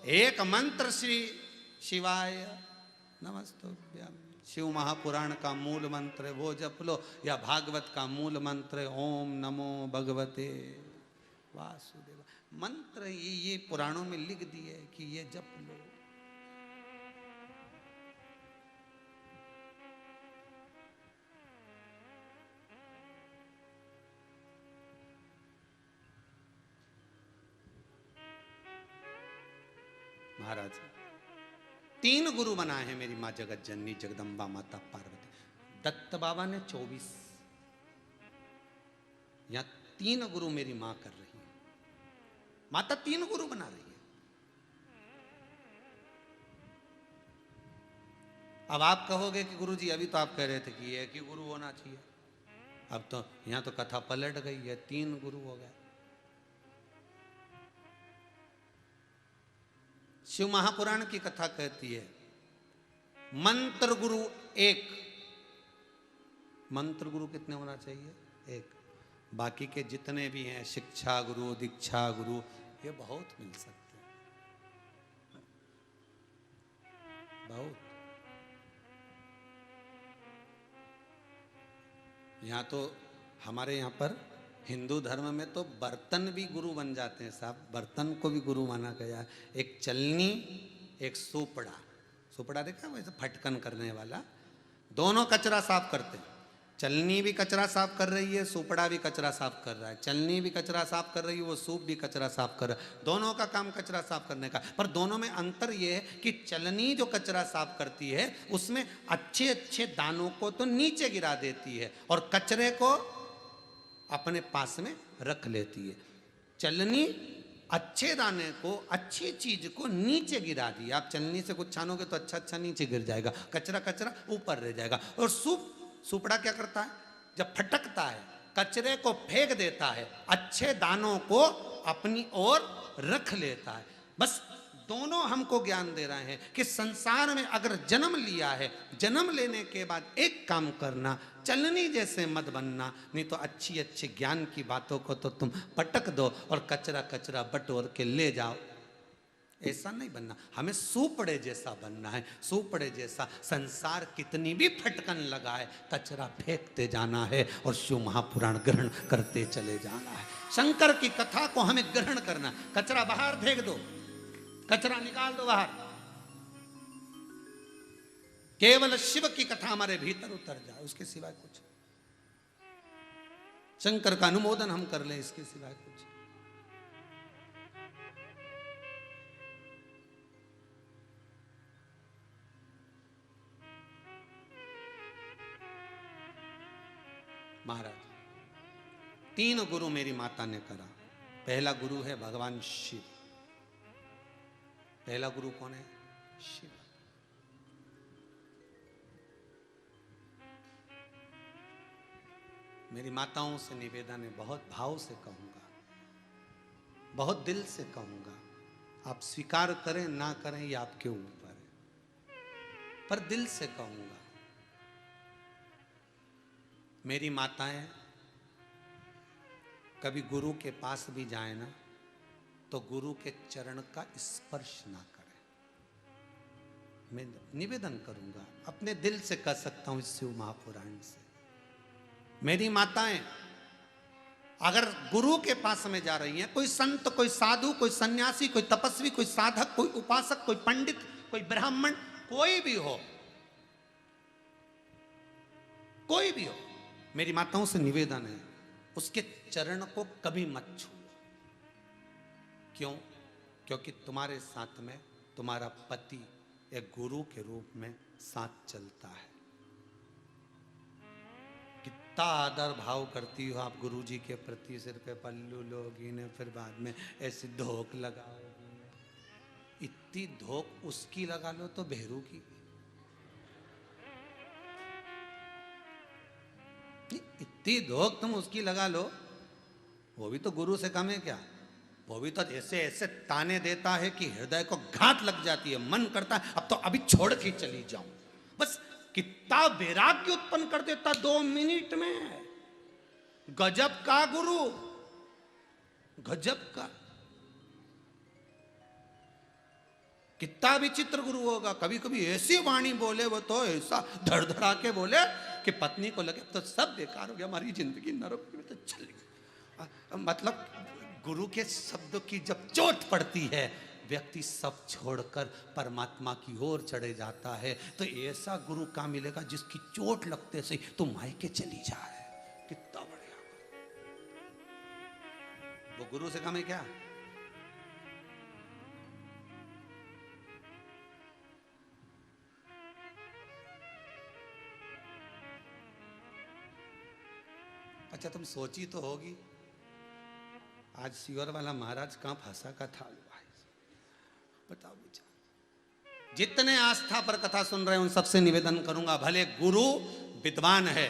एक मंत्र श्री शिवाय नमस्तुभ्यम, शिव महापुराण का मूल मंत्र है, वो जप लो, या भागवत का मूल मंत्र है ओम नमो भगवते वासुदेव। मंत्र ये पुराणों में लिख दिए कि ये जप लो। महाराज 3 गुरु बनाए हैं मेरी माँ जगत जननी जगदम्बा माता पार्वती। दत्त बाबा ने 24, यहां 3 गुरु मेरी माँ कर रही है। माता 3 गुरु बना रही है। अब आप कहोगे कि गुरु जी अभी तो आप कह रहे थे कि एक ही गुरु होना चाहिए, अब तो यहां तो कथा पलट गई है, 3 गुरु हो गए। शिव महापुराण की कथा कहती है मंत्र गुरु 1। मंत्र गुरु कितने होना चाहिए? 1। बाकी के जितने भी हैं शिक्षा गुरु, दीक्षा गुरु, ये बहुत मिल सकते हैं, बहुत। यहाँ तो हमारे यहाँ पर हिंदू धर्म में तो बर्तन भी गुरु बन जाते हैं साहब, बर्तन को भी गुरु माना गया। एक चलनी, एक सुपड़ा। सुपड़ा देखा वैसे फटकन करने वाला, दोनों कचरा साफ करते हैं। चलनी भी कचरा साफ कर रही है, सुपड़ा भी कचरा साफ कर रहा है। चलनी भी कचरा साफ कर रही है, वो सूप भी कचरा साफ कर रहा है। दोनों का काम कचरा साफ करने का, पर दोनों में अंतर ये है कि चलनी जो कचरा साफ करती है उसमें अच्छे अच्छे दानों को तो नीचे गिरा देती है और कचरे को अपने पास में रख लेती है। चलनी अच्छे दाने को, अच्छी चीज को नीचे गिरा दी। आप चलनी से कुछ छानोगे तो अच्छा अच्छा नीचे गिर जाएगा, कचरा कचरा ऊपर रह जाएगा। और सुपड़ा क्या करता है? जब फटकता है कचरे को फेंक देता है, अच्छे दानों को अपनी ओर रख लेता है। बस दोनों हमको ज्ञान दे रहे हैं कि संसार में अगर जन्म लिया है, जन्म लेने के बाद एक काम करना, चलनी जैसे मत बनना, नहीं तो अच्छी अच्छी ज्ञान की बातों को तो तुम पटक दो और कचरा कचरा बटोर के ले जाओ। ऐसा नहीं बनना, हमें सुपड़े जैसा बनना है। सुपड़े जैसा संसार कितनी भी फटकन लगाए, कचरा फेंकते जाना है और शिव महापुराण ग्रहण करते चले जाना है। शंकर की कथा को हमें ग्रहण करना। कचरा बाहर फेंक दो, कचरा निकाल दो बाहर, केवल शिव की कथा हमारे भीतर उतर जाए, उसके सिवाय कुछ। शंकर का अनुमोदन हम कर लें, इसके सिवाय कुछ। महाराज 3 गुरु मेरी माता ने करा। पहला गुरु है भगवान शिव। पहला गुरु कौन है? शिव। मेरी माताओं से निवेदन है, बहुत भाव से कहूंगा, बहुत दिल से कहूंगा। आप स्वीकार करें ना करें ये आपके ऊपर है, पर दिल से कहूंगा। मेरी माताएं कभी गुरु के पास भी जाए ना तो गुरु के चरण का स्पर्श ना करें। मैं निवेदन करूंगा, अपने दिल से कह सकता हूं इस शिव महापुराण से। मेरी माताएं अगर गुरु के पास में जा रही हैं, कोई संत, कोई साधु, कोई सन्यासी, कोई तपस्वी, कोई साधक, कोई उपासक, कोई पंडित, कोई ब्राह्मण, कोई भी हो, कोई भी हो, मेरी माताओं से निवेदन है उसके चरण को कभी मत छू। क्यों? क्योंकि तुम्हारे साथ में तुम्हारा पति एक गुरु के रूप में साथ चलता है। कितना आदर भाव करती हो आप गुरु जी के प्रति। सिर पे पल्लू लोगी ने, फिर बाद में ऐसी धोक लगाओगी। इतनी धोक उसकी लगा लो तो भेरू की, इतनी धोख तुम उसकी लगा लो, वो भी तो गुरु से कम है क्या? वो भी तो ऐसे ऐसे ताने देता है कि हृदय को घात लग जाती है, मन करता है अब तो अभी छोड़ के चली जाऊं। बस कितना वैराग्य उत्पन्न कर देता 2 मिनट में। गजब का गुरु, गजब का। कितना विचित्र गुरु होगा, कभी कभी ऐसी वाणी बोले वो तो ऐसा धड़धड़ा के बोले कि पत्नी को लगे तो सब बेकार हो गया, हमारी जिंदगी नरक में तो चल गई। मतलब गुरु के शब्दों की जब चोट पड़ती है, व्यक्ति सब छोड़कर परमात्मा की ओर चढ़े जाता है। तो ऐसा गुरु कहाँ मिलेगा जिसकी चोट लगते से तू मायके चली जाए, कितना बढ़िया। वो गुरु से कम है क्या? अच्छा तुम सोची तो होगी, आज सीवर वाला महाराज कहां फंसा का था, बताओ बेचारा। जितने आस्था पर कथा सुन रहे हैं उन सबसे निवेदन करूंगा, भले गुरु विद्वान है,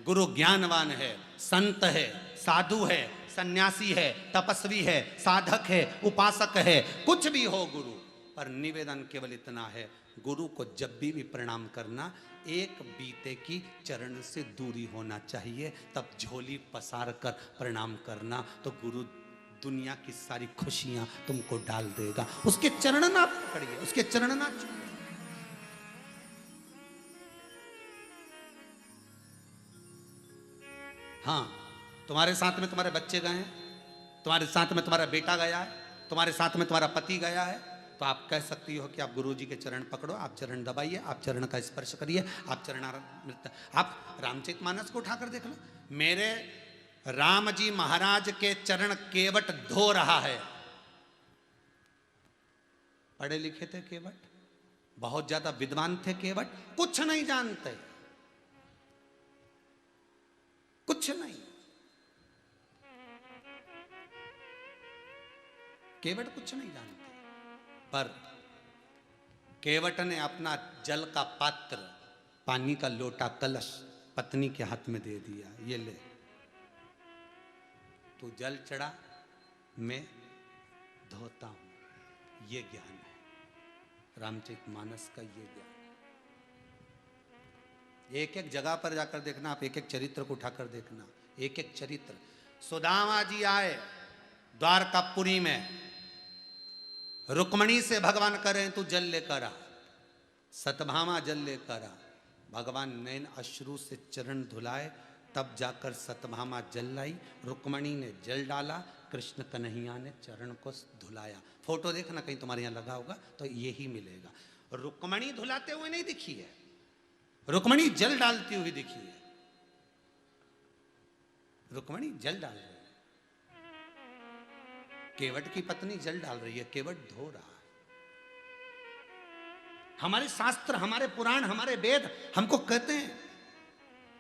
गुरु ज्ञानवान है, संत है, साधु है, सन्यासी है, तपस्वी है, साधक है, उपासक है, कुछ भी हो गुरु, पर निवेदन केवल इतना है, गुरु को जब भी प्रणाम करना एक बीते की चरण से दूरी होना चाहिए, तब झोली पसार कर प्रणाम करना, तो गुरु दुनिया की सारी खुशियां तुमको डाल देगा। उसके चरण ना पकड़िए, उसके चरण ना छूइए। हाँ, तुम्हारे साथ में तुम्हारे बच्चे गए हैं, तुम्हारे साथ में तुम्हारा बेटा गया है, तुम्हारे साथ में तुम्हारा पति गया है, तो आप कह सकती हो कि आप गुरु जी के चरण पकड़ो, आप चरण दबाइए, आप चरण का स्पर्श करिए, आप चरण। आप रामचरितमानस को उठाकर देख लो, मेरे राम जी महाराज के चरण केवट धो रहा है। पढ़े लिखे थे केवट, बहुत ज्यादा विद्वान थे केवट, कुछ नहीं जानते, कुछ नहीं। केवट कुछ नहीं जानते, पर केवट ने अपना जल का पात्र, पानी का लोटा, कलश पत्नी के हाथ में दे दिया, ये ले तू जल चढ़ा, मैं धोता हूं। ये ज्ञान है रामचरितमानस का, ये ज्ञान। एक एक जगह पर जाकर देखना, आप एक एक चरित्र को उठाकर देखना, एक एक चरित्र। सुदामा जी आए द्वारकापुरी में, रुक्मणी से भगवान करें तू जल लेकर आ, सतभामा जल लेकर आ, भगवान नैन अश्रु से चरण धुलाए, तब जाकर सतभामा जल लाई, रुक्मणी ने जल डाला, कृष्ण कन्हैया ने चरण को धुलाया। फोटो देखना कहीं तुम्हारे यहाँ लगा होगा तो यही मिलेगा। रुक्मणी धुलाते हुए नहीं दिखी है, रुक्मणी जल डालती हुई दिखी है, रुक्मणी जल डाल रही है, केवट की पत्नी जल डाल रही है, केवट धो रहा है। हमारे शास्त्र, हमारे पुराण, हमारे वेद हमको कहते हैं,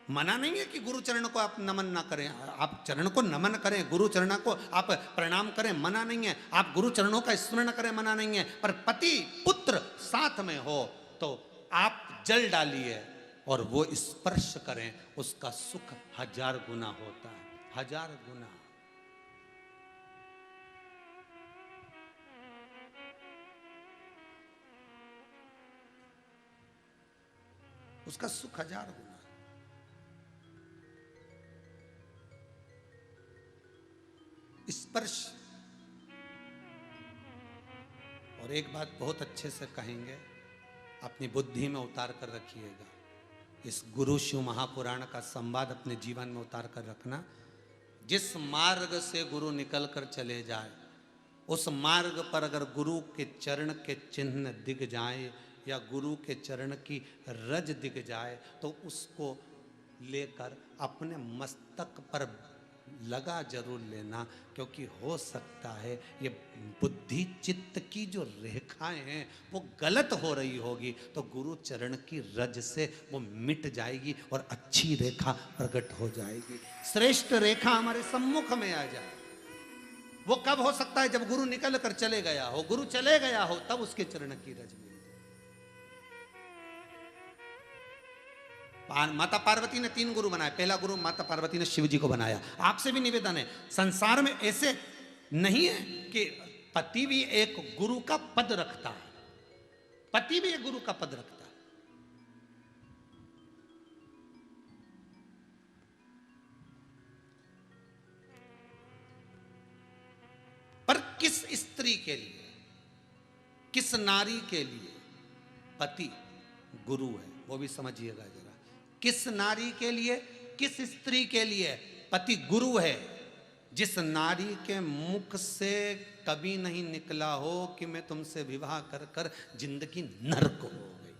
मना नहीं है कि गुरु चरण को आप नमन ना करें, आप चरण को नमन करें, गुरु चरण को आप प्रणाम करें, मना नहीं है, आप गुरु चरणों का स्मरण करें, मना नहीं है, पर पति पुत्र साथ में हो तो आप जल डालिए और वो स्पर्श करें, उसका सुख 1000 गुना होता है, 1000 गुना। उसका सुख 1000 गुना। स्पर्श। और एक बात बहुत अच्छे से कहेंगे, अपनी बुद्धि में उतार कर रखिएगा, इस गुरु शिव महापुराण का संवाद अपने जीवन में उतार कर रखना। जिस मार्ग से गुरु निकल कर चले जाए, उस मार्ग पर अगर गुरु के चरण के चिन्ह दिख जाए या गुरु के चरण की रज दिख जाए, तो उसको लेकर अपने मस्तक पर लगा जरूर लेना, क्योंकि हो सकता है ये बुद्धि चित्त की जो रेखाएं हैं वो गलत हो रही होगी, तो गुरु चरण की रज से वो मिट जाएगी और अच्छी रेखा प्रकट हो जाएगी, श्रेष्ठ रेखा हमारे सम्मुख में आ जाए। वो कब हो सकता है? जब गुरु निकल कर चले गया हो, गुरु चले गया हो, तब उसके चरण की रज मिले। माता पार्वती ने 3 गुरु बनाए, पहला गुरु माता पार्वती ने शिव जी को बनाया। आपसे भी निवेदन है, संसार में ऐसे नहीं है कि पति भी एक गुरु का पद रखता है, पति भी एक गुरु का पद रखता है। पर किस स्त्री के लिए, किस नारी के लिए पति गुरु है, वो भी समझिएगा जरा। किस नारी के लिए, किस स्त्री के लिए पति गुरु है? जिस नारी के मुख से कभी नहीं निकला हो कि मैं तुमसे विवाह कर कर जिंदगी नरक हो गई,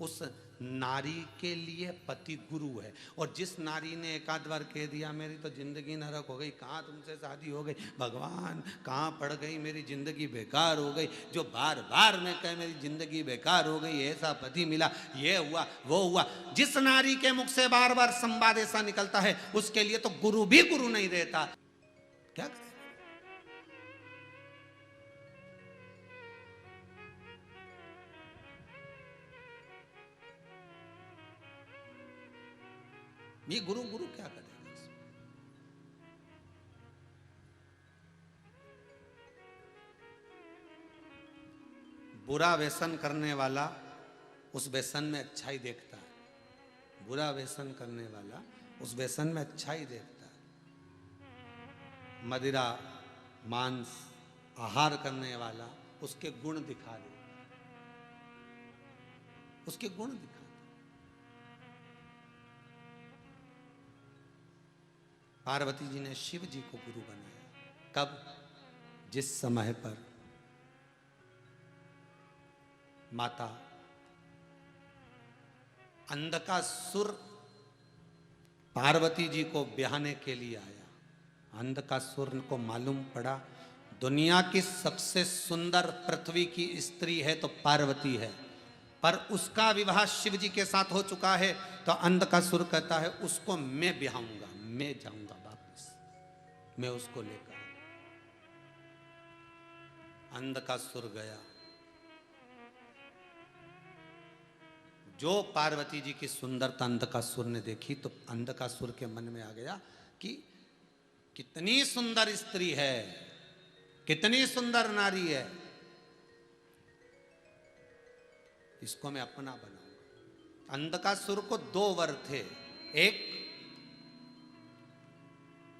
उस नारी के लिए पति गुरु है। और जिस नारी ने एक आध बार कह दिया मेरी तो जिंदगी नरक हो गई, कहाँ तुमसे शादी हो गई भगवान, कहाँ पड़ गई, मेरी जिंदगी बेकार हो गई, जो बार बार मैं कहे मेरी जिंदगी बेकार हो गई, ऐसा पति मिला, ये हुआ वो हुआ, जिस नारी के मुख से बार बार संवाद ऐसा निकलता है, उसके लिए तो गुरु भी गुरु नहीं रहता। क्या करें? ये गुरु गुरु क्या करेगा? बुरा व्यसन करने वाला उस व्यसन में अच्छाई देखता है, बुरा व्यसन करने वाला उस व्यसन में अच्छाई देखता है। मदिरा मांस आहार करने वाला उसके गुण दिखा दे, उसके गुण दिखा। पार्वती जी ने शिव जी को गुरु बनाया। कब? जिस समय पर माता अंधकासुर पार्वती जी को ब्याहने के लिए आया। अंधकासुर को मालूम पड़ा दुनिया की सबसे सुंदर पृथ्वी की स्त्री है तो पार्वती है, पर उसका विवाह शिव जी के साथ हो चुका है। तो अंधकासुर कहता है उसको मैं ब्याहूंगा, मैं जाऊंगा वापस, मैं उसको लेकर। अंधकासुर गया, जो पार्वती जी की सुंदरता अंधकासुर ने देखी तो अंधकासुर के मन में आ गया कि कितनी सुंदर स्त्री है, कितनी सुंदर नारी है, इसको मैं अपना बनाऊंगा। अंधकासुर को दो वर थे। एक,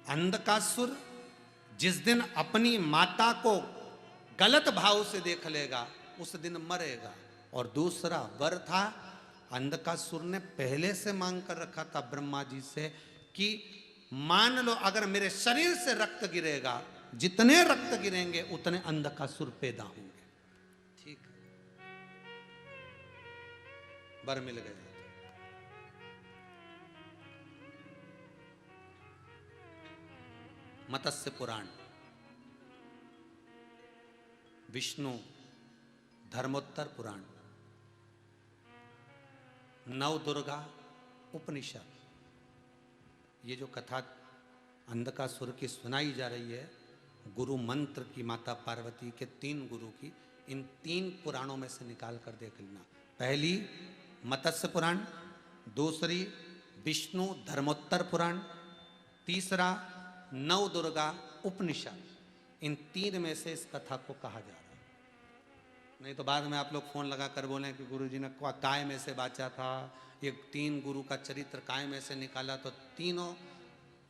अंधकासुर जिस दिन अपनी माता को गलत भाव से देख लेगा उस दिन मरेगा। और दूसरा वर था, अंधकासुर ने पहले से मांग कर रखा था ब्रह्मा जी से कि मान लो अगर मेरे शरीर से रक्त गिरेगा, जितने रक्त गिरेंगे उतने अंधकासुर पैदा होंगे। ठीक, वर मिल गया। मत्स्य पुराण, विष्णु धर्मोत्तर पुराण, नव दुर्गा उपनिषद, ये जो कथा अंधकासुर की सुनाई जा रही है गुरु मंत्र की, माता पार्वती के 3 गुरु की, इन 3 पुराणों में से निकाल कर देख लेना। पहली मत्स्य पुराण, दूसरी विष्णु धर्मोत्तर पुराण, तीसरा नव दुर्गा उपनिषद। इन 3 में से इस कथा को कहा जा रहा है। नहीं तो बाद में आप लोग फोन लगा कर बोलें कि गुरु जी ने काय में से बाचा था, ये 3 गुरु का चरित्र काय में से निकाला। तो तीनों,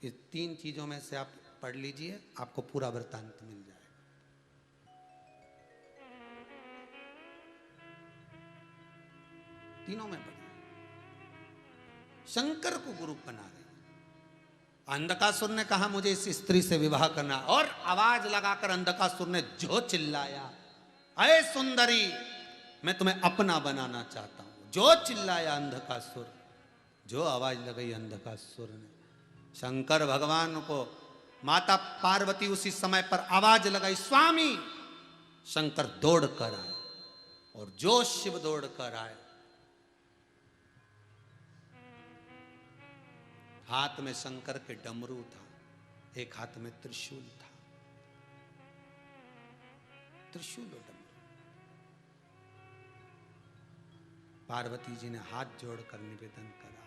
इस 3 चीजों में से आप पढ़ लीजिए, आपको पूरा वृत्तांत मिल जाएगा। तीनों में पढ़िए। शंकर को गुरु बना रहे। अंधकासुर ने कहा मुझे इस स्त्री से विवाह करना, और आवाज लगाकर अंधकासुर ने जो चिल्लाया, अरे सुंदरी मैं तुम्हें अपना बनाना चाहता हूं, जो चिल्लाया अंधकासुर, जो आवाज लगाई अंधकासुर ने। शंकर भगवान को माता पार्वती उसी समय पर आवाज लगाई स्वामी, शंकर दौड़ कर आए। और जो शिव दौड़ कर आए, हाथ में शंकर के डमरू था, एक हाथ में त्रिशूल था, त्रिशूल और डमरू। पार्वती जी ने हाथ जोड़कर निवेदन करा,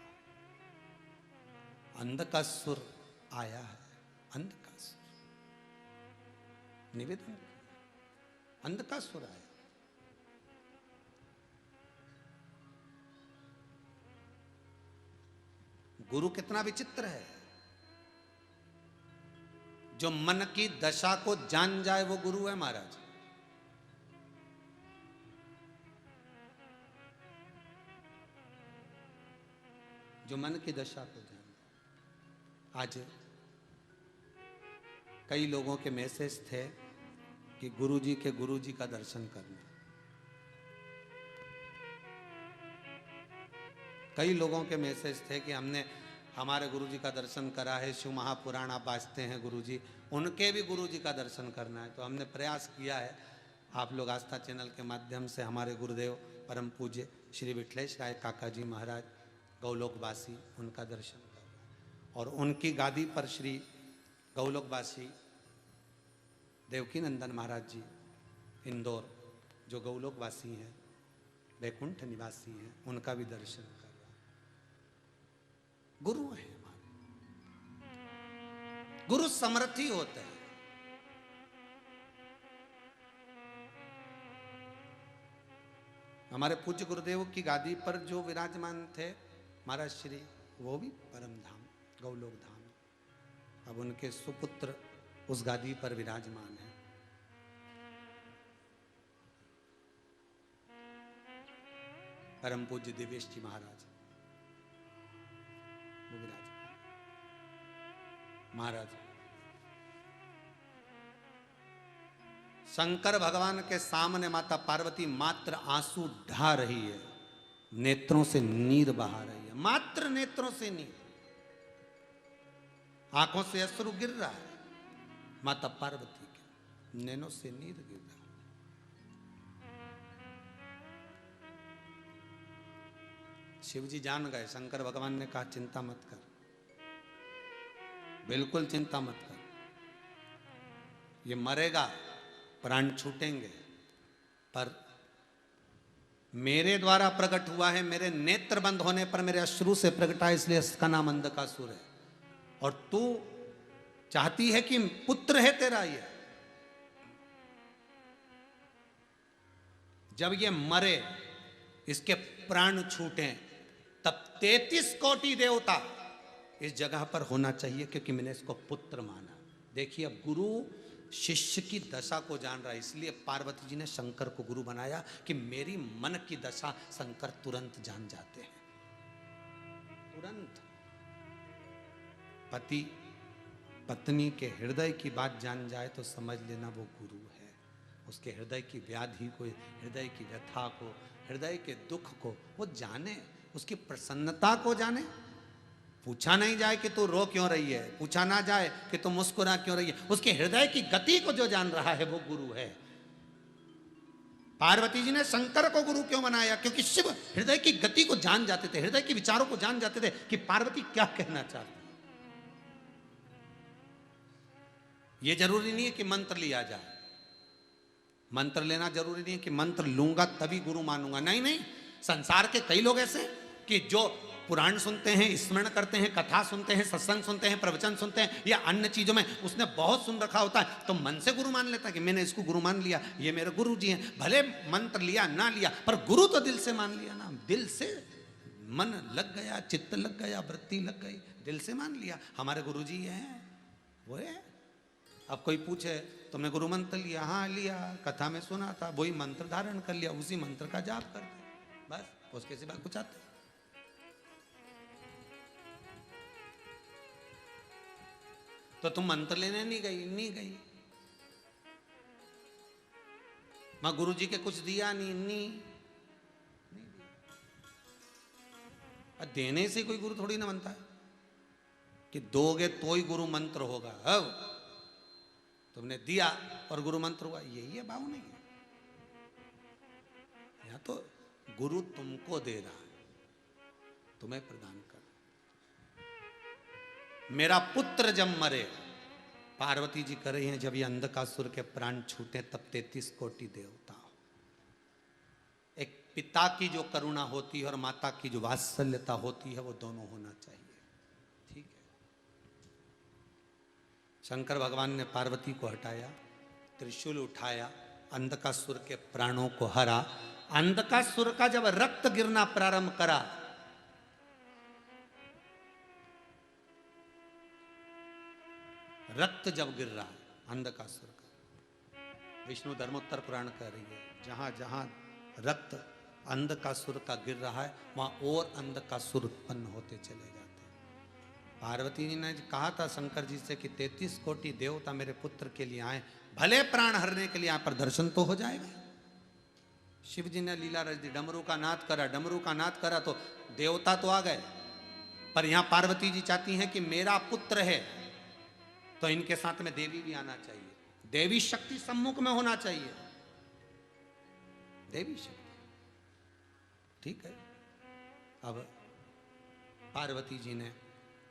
अंधकासुर आया है, अंधकासुर निवेदन किया, अंधकासुर आया। गुरु कितना विचित्र है, जो मन की दशा को जान जाए वो गुरु है महाराज। जो मन की दशा को जाने। आज कई लोगों के मैसेज थे कि गुरुजी के गुरुजी का दर्शन करना। कई लोगों के मैसेज थे कि हमने हमारे गुरुजी का दर्शन करा है, शिव महापुराण आप बाजते हैं गुरुजी, उनके भी गुरुजी का दर्शन करना है। तो हमने प्रयास किया है, आप लोग आस्था चैनल के माध्यम से हमारे गुरुदेव परम पूज्य श्री विठलेश राय काका जी महाराज गौलोकवासी, उनका दर्शन कर और उनकी गादी पर श्री गौलोकवासी देवकी नंदन महाराज जी इंदौर, जो गौलोकवासी हैं, वैकुंठ निवासी हैं, उनका भी दर्शन कर। गुरु है हमारे, गुरु समर्थी होते हैं। हमारे पूज्य गुरुदेव की गादी पर जो विराजमान थे महाराज श्री, वो भी परम धाम गौलोक धाम। अब उनके सुपुत्र उस गादी पर विराजमान है। परम पूज्य दिवेश जी महाराज वो विराजमान महाराज। शंकर भगवान के सामने माता पार्वती मात्र आंसू ढा रही है, नेत्रों से नीर बहा रही है, मात्र नेत्रों से नीर, आंखों से अश्रु गिर रहा है। माता पार्वती के नैनों से नीर गिर रहा है। शिव जी जान गए, शंकर भगवान ने कहा चिंता मत कर, बिल्कुल चिंता मत कर, ये मरेगा, प्राण छूटेंगे, पर मेरे द्वारा प्रकट हुआ है, मेरे नेत्र बंद होने पर मेरे अश्रु से प्रकटा है, इसलिए इसका नाम अंधकासुर है। और तू चाहती है कि पुत्र है तेरा ये, जब ये मरे, इसके प्राण छूटे, तब 33 कोटि देवता इस जगह पर होना चाहिए, क्योंकि मैंने इसको पुत्र माना। देखिए, अब गुरु शिष्य की दशा को जान रहा है, इसलिए पार्वती जी ने शंकर को गुरु बनाया कि मेरी मन की दशा शंकर तुरंत जान जाते हैं, तुरंत। पति पत्नी के हृदय की बात जान जाए तो समझ लेना वो गुरु है। उसके हृदय की व्याधि को, हृदय की व्यथा को, हृदय के दुख को वो जाने, उसकी प्रसन्नता को जाने। पूछा नहीं जाए कि तू रो क्यों रही है, पूछा ना जाए कि तू मुस्कुरा क्यों रही है, उसके हृदय की गति को जो जान रहा है वो गुरु है। पार्वती जी ने शंकर को गुरु क्यों बनाया? क्योंकि शिव हृदय की गति को जान जाते थे, हृदय के विचारों को जान जाते थे कि पार्वती क्या कहना चाहती। ये जरूरी नहीं है कि मंत्र लिया जाए, मंत्र लेना जरूरी नहीं है कि मंत्र लूंगा तभी गुरु मानूंगा। नहीं नहीं, संसार के कई लोग ऐसे कि जो पुराण सुनते हैं, स्मरण करते हैं, कथा सुनते हैं, सत्संग सुनते हैं, प्रवचन सुनते हैं, या अन्य चीजों में उसने बहुत सुन रखा होता है, तो मन से गुरु मान लेता है कि मैंने इसको गुरु मान लिया, ये मेरे गुरु जी हैं। भले मंत्र लिया ना लिया, पर गुरु तो दिल से मान लिया ना, दिल से मन लग गया, चित्त लग गया, वृत्ति लग गई, दिल से मान लिया हमारे गुरु जी हैं वो है। अब कोई पूछे तुमने गुरु मंत्र लिया? हाँ लिया, कथा में सुना था, वही मंत्र धारण कर लिया, उसी मंत्र का जाप कर दे, बस, उसके सिवा कुछ आता। तो तुम मंत्र लेने नहीं गई? नहीं गई। मां गुरु जी के कुछ दिया नहीं दिया। देने से कोई गुरु थोड़ी ना बनता है कि दोगे तो ही गुरु मंत्र होगा। अब तुमने दिया और गुरु मंत्र हुआ, यही है भाव? नहीं है। या तो गुरु तुमको दे रहा है, तुम्हें प्रदान कर। मेरा पुत्र जब मरे, पार्वती जी कर रही हैं, जब ये अंधकासुर के प्राण छूटे तब 33 कोटि देवता। एक पिता की जो करुणा होती है और माता की जो वात्सल्यता होती है, वो दोनों होना चाहिए। ठीक है। शंकर भगवान ने पार्वती को हटाया, त्रिशूल उठाया, अंधकासुर के प्राणों को हरा। अंधकासुर का जब रक्त गिरना प्रारंभ करा, रक्त जब गिर रहा है अंधकासुर का, विष्णु धर्मोत्तर पुराण कह रही है, जहां जहां रक्त अंधकासुर का गिर रहा है, वहां और अंधकासुर उत्पन्न होते चले जाते हैं। पार्वती जी ने कहा था शंकर जी से कि 33 कोटि देवता मेरे पुत्र के लिए आए, भले प्राण हरने के लिए यहाँ पर दर्शन तो हो जाएगा। शिव जी ने लीला रच दी, डमरू का नाद करा, डमरू का नाद करा तो देवता तो आ गए, पर यहां पार्वती जी चाहती हैं कि मेरा पुत्र है तो इनके साथ में देवी भी आना चाहिए, देवी शक्ति सम्मुख में होना चाहिए, देवी शक्ति। ठीक है, अब पार्वती जी ने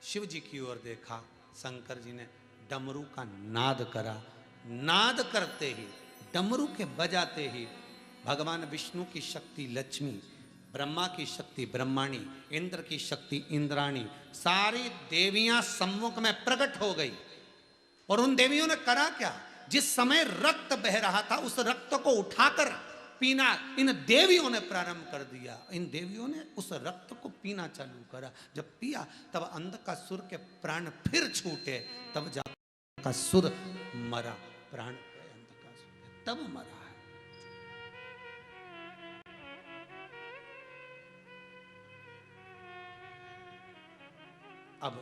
शिव जी की ओर देखा, शंकर जी ने डमरू का नाद करा, नाद करते ही, डमरू के बजाते ही भगवान विष्णु की शक्ति लक्ष्मी, ब्रह्मा की शक्ति ब्रह्माणी, इंद्र की शक्ति इंद्राणी, सारी देवियां सम्मुख में प्रकट हो गई। और उन देवियों ने करा क्या, जिस समय रक्त बह रहा था उस रक्त को उठाकर पीना इन देवियों ने प्रारंभ कर दिया। इन देवियों ने उस रक्त को पीना चालू करा, जब पिया तब अंधकासुर के प्राण फिर छूटे, तब जाकर अंधकासुर मरा, प्राण गए अंधकासुर के, तब मरा है। अब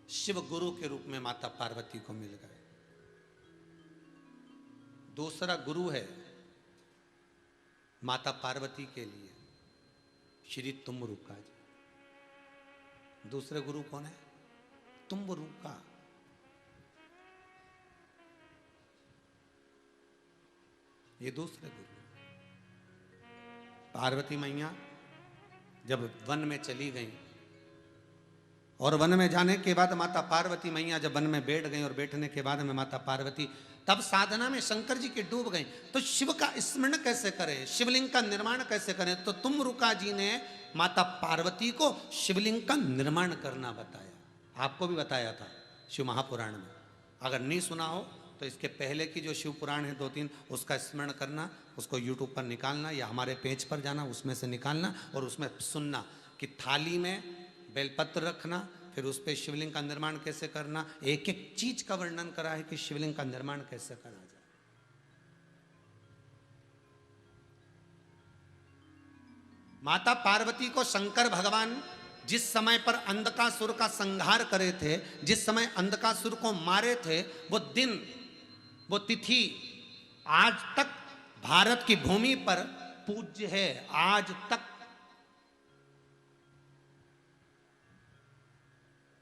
शिव गुरु के रूप में माता पार्वती को मिल गए। दूसरा गुरु है माता पार्वती के लिए श्री तुम्बरुका जी। दूसरे गुरु कौन है? तुम्बरुका। ये दूसरे गुरु। पार्वती मैया जब वन में चली गई और वन में जाने के बाद माता पार्वती मैया जब वन में बैठ गई और बैठने के बाद में माता पार्वती तब साधना में शंकर जी के डूब गई, तो शिव का स्मरण कैसे करें, शिवलिंग का निर्माण कैसे करें? तो तुम्बरुका जी ने माता पार्वती को शिवलिंग का निर्माण करना बताया। आपको भी बताया था शिव महापुराण में, अगर नहीं सुना हो तो इसके पहले की जो शिव पुराण है 2-3 उसका स्मरण करना, उसको यूट्यूब पर निकालना या हमारे पेज पर जाना, उसमें से निकालना और उसमें सुनना कि थाली में बेलपत्र रखना, फिर उस पर शिवलिंग का निर्माण कैसे करना, एक एक चीज का वर्णन करा है कि शिवलिंग का निर्माण कैसे करा जाए। माता पार्वती को शंकर भगवान जिस समय पर अंधकासुर का संहार करे थे, जिस समय अंधकासुर को मारे थे, वो दिन, वो तिथि आज तक भारत की भूमि पर पूज्य है। आज तक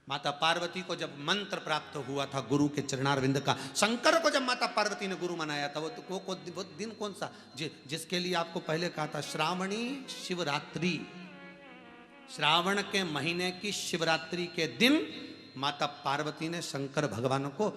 माता पार्वती को जब मंत्र प्राप्त हुआ था गुरु के चरणारविंद का, शंकर को जब माता पार्वती ने गुरु मनाया था, वो दिन कौन सा, जिसके लिए आपको पहले कहा था श्रावणी शिवरात्रि, श्रावण के महीने की शिवरात्रि के दिन माता पार्वती ने शंकर भगवान को